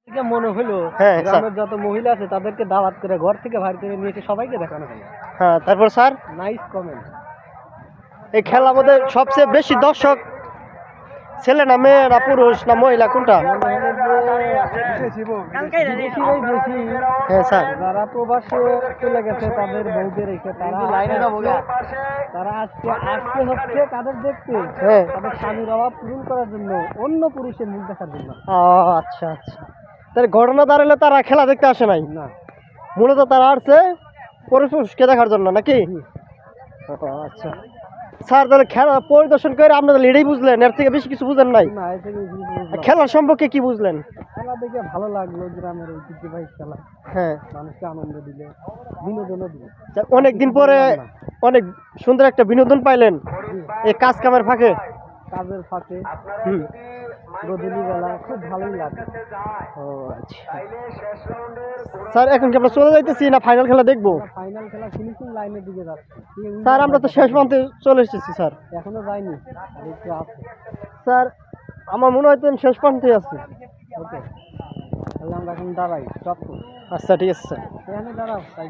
থেকে মনে হলো হ্যাঁ, স্যার। গ্রামের যত মহিলা আছে তাদেরকে দাওয়াত করে ঘর থেকে বাইর করে নিয়ে এসে সবাইকে দেখানো হলো। হ্যাঁ, তারপর স্যার নাইস কমেন্ট। এই খেলার মধ্যে সবচেয়ে বেশি দর্শক ছেলে না মেয়ে না পুরুষ না মহিলা কোনটা? বিদেশিরাই বেশি। হ্যাঁ স্যার। যারা প্রবাসে চলে গেছে তাদের বউকে রেখে তারা আজকে আসছে হচ্ছে তাদের দেখতে, হ্যাঁ। তাদের স্বামীর অভাব পূরণ করার জন্য, অন্য পুরুষের মুখ দেখার জন্য। আচ্ছা আচ্ছা, তাহলে ঘটনা দাঁড়ালে তারা খেলা দেখতে আসে নাই, না, মূলত তারা আসছে পুরুষকে দেখার জন্য নাকি? আচ্ছা স্যার, তাহলে খেলা পরিদর্শন করে আপনাদের এটাই বুঝলেন, এর থেকে বেশি কিছু বুঝেন নাই? না এর থেকে বেশি কিছু বুঝলাম না। খেলা সম্পর্কে কি বুঝলেন? খেলা দেখে ভালো লাগলো, গ্রামের ঐতিহ্যবাহী খেলা, হ্যাঁ, মানুষকে আনন্দ দিলে, বিনোদনও দিলে। অনেকদিন পরে অনেক সুন্দর একটা বিনোদন পাইলেন এই কাজ কামের ফাঁকে। কাজের ফাঁকে হুম। গধূলি বেলা খুব ভালোই লাগে। ও আচ্ছা স্যার, এখন কি আমরা চলে যাইতেছি না ফাইনাল খেলা দেখবো? ফাইনাল খেলা ফিনিশিং লাইনের দিকে যাচ্ছে। স্যার আমরা তো শেষ প্রান্তে চলে এসেছি স্যার। এখনো যায়নি, আর একটু আছে। স্যার আমার মনে হয় তো আমি শেষ প্রান্তে আছি। ওকে, তাহলে আমরা এখন দাঁড়াই, স্টপ করি। আচ্ছা ঠিক আছে স্যার। এখানে দাঁড়াও, তাই